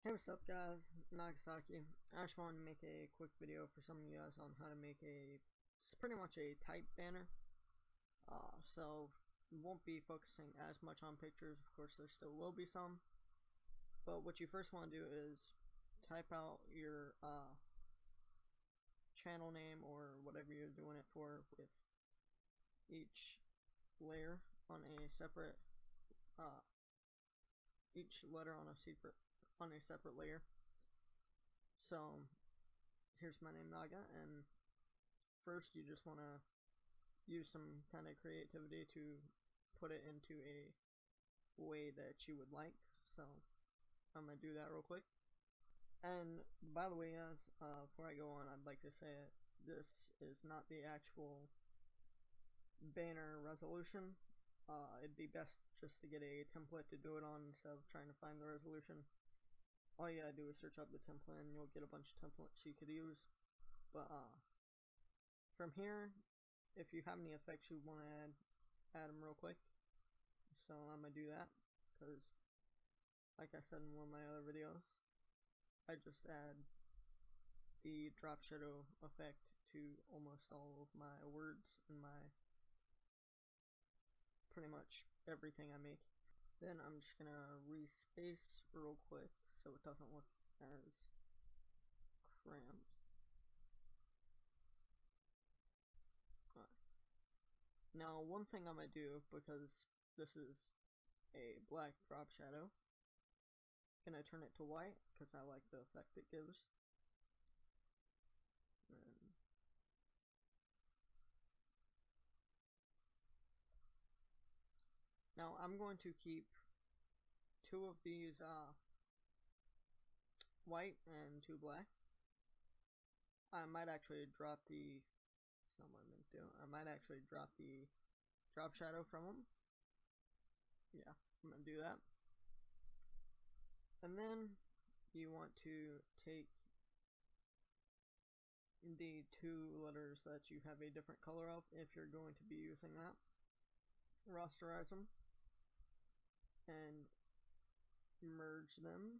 Hey, what's up guys, Nagasaki. I just wanted to make a quick video for some of you guys on how to make it's pretty much a type banner. So won't be focusing as much on pictures, of course there still will be some. But what you first want to do is type out your channel name or whatever you're doing it for with each layer on a separate, each letter on a separate layer. So here's my name, Naga, and first you just want to use some kind of creativity to put it into a way that you would like. So I'm gonna do that real quick. And by the way guys, before I go on, I'd like to say this is not the actual banner resolution. It'd be best just to get a template to do it on instead of trying to find the resolution. All you gotta do is search up the template and you'll get a bunch of templates you could use. But from here, if you have any effects you want to add them real quick. So I'm gonna do that because, like I said in one of my other videos, I just add the drop shadow effect to almost all of my words and my pretty much everything I make. Then I'm just gonna respace real quick so it doesn't look as cramped. Now one thing I'm gonna do, because this is a black drop shadow, I'm gonna turn it to white because I like the effect it gives. And now I'm going to keep two of these white and two black. I might actually drop the I might actually drop the drop shadow from them. Yeah, I'm gonna do that. And then you want to take the two letters that you have a different color of, if you're going to be using that, rasterize them and merge them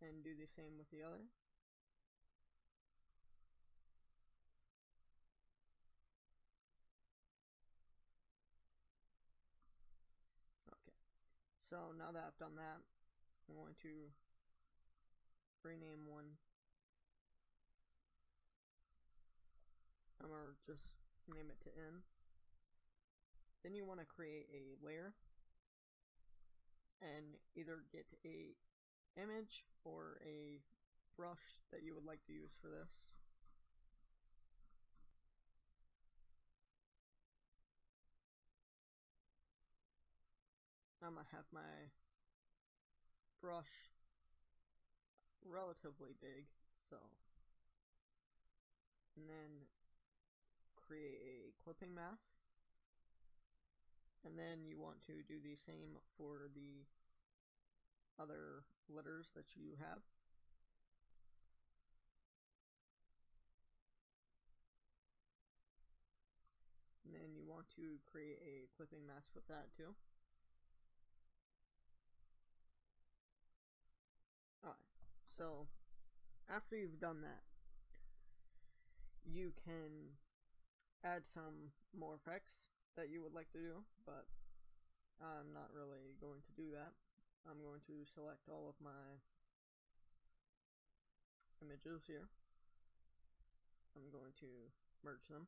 and do the same with the other. Okay, so now that I've done that, I'm going to rename one. I'm going to just name it to N. Then you want to create a layer and either get a image or a brush that you would like to use for this. I'm gonna have my brush relatively big, so, and then create a clipping mask, and then you want to do the same for the other letters that you have. And then you want to create a clipping mask with that too. Alright, so after you've done that, you can add some more effects that you would like to do, but I'm not really going to do that. I'm going to select all of my images here. I'm going to merge them,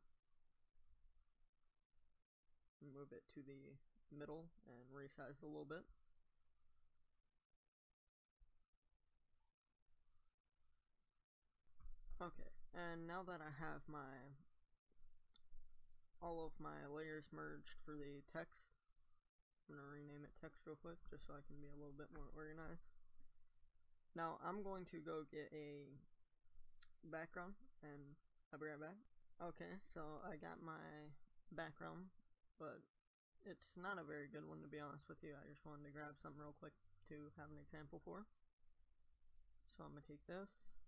move it to the middle and resize it a little bit. Okay, and now that I have all of my layers merged for the text, I'm going to rename it text real quick just so I can be a little bit more organized. Now I'm going to go get a background and I'll be right back. Okay, so I got my background, but it's not a very good one to be honest with you. I just wanted to grab something real quick to have an example for. So I'm going to take this,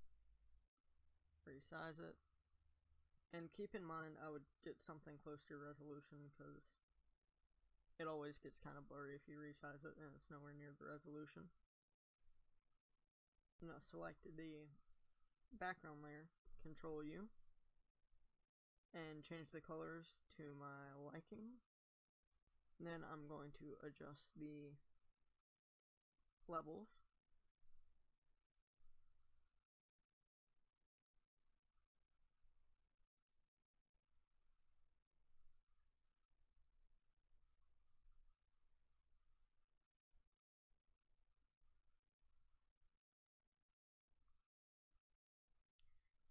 resize it, and keep in mind I would get something close to your resolution because it always gets kind of blurry if you resize it and it's nowhere near the resolution. I'm going to select the background layer, Control U, and change the colors to my liking. And then I'm going to adjust the levels.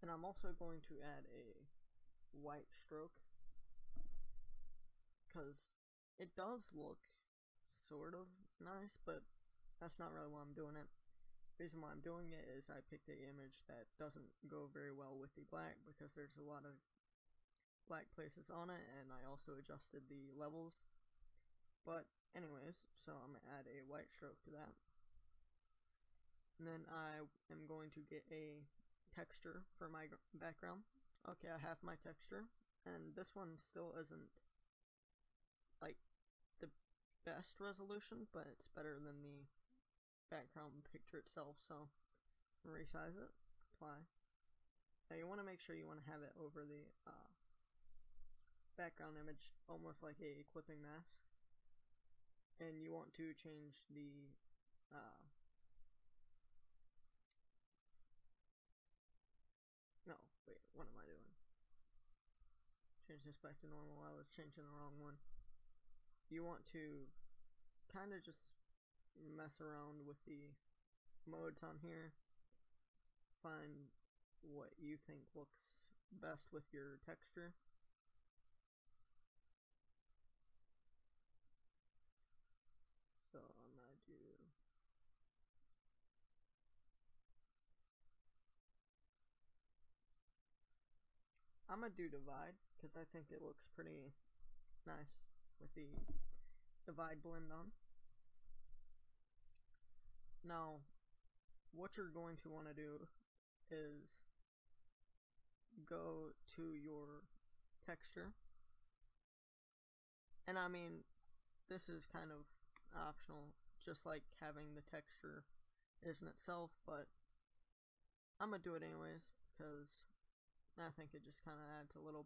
And I'm also going to add a white stroke, because it does look sort of nice, but that's not really why I'm doing it. The reason why I'm doing it is I picked an image that doesn't go very well with the black, because there's a lot of black places on it, and I also adjusted the levels. But anyways, so I'm going to add a white stroke to that. And then I am going to get a texture for my background. Okay, I have my texture, and this one still isn't like the best resolution, but it's better than the background picture itself, so resize it, apply. Now you want to make sure you want to have it over the background image, almost like a clipping mask, and you want to change the no, wait, what am I doing? Change this back to normal. I was changing the wrong one. You want to kind of just mess around with the modes on here, find what you think looks best with your texture. So I'm gonna do divide, because I think it looks pretty nice with the divide blend on. Now, what you're going to want to do is go to your texture, and I mean, this is kind of optional, just like having the texture is in itself, but I'm gonna do it anyways because I think it just kind of adds a little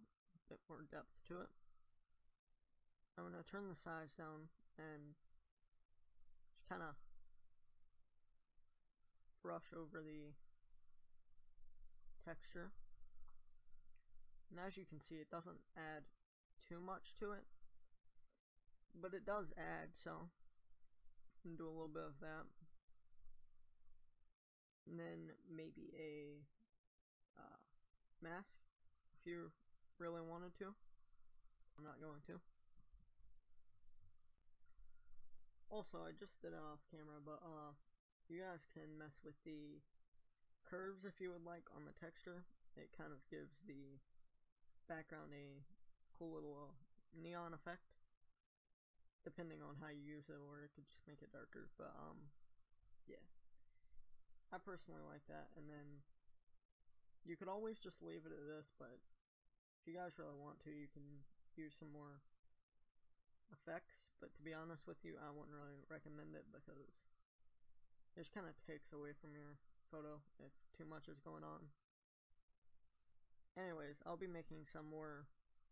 bit more depth to it. I'm gonna turn the size down and just kind of brush over the texture, and as you can see, it doesn't add too much to it, but it does add, so I'm gonna do a little bit of that, and then maybe a mask if you really wanted to. I'm not going to. Also, I just did it off camera, but you guys can mess with the curves if you would like on the texture. It kind of gives the background a cool little neon effect, depending on how you use it, or it could just make it darker, but yeah, I personally like that. And then you could always just leave it at this, but if you guys really want to, you can use some more effects, but to be honest with you, I wouldn't really recommend it because it just kind of takes away from your photo if too much is going on. Anyways, I'll be making some more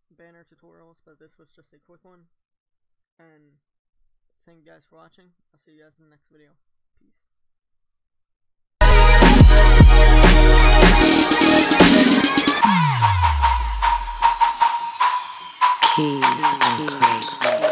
banner tutorials, but this was just a quick one, and thank you guys for watching. I'll see you guys in the next video. Peace. Keys and crates.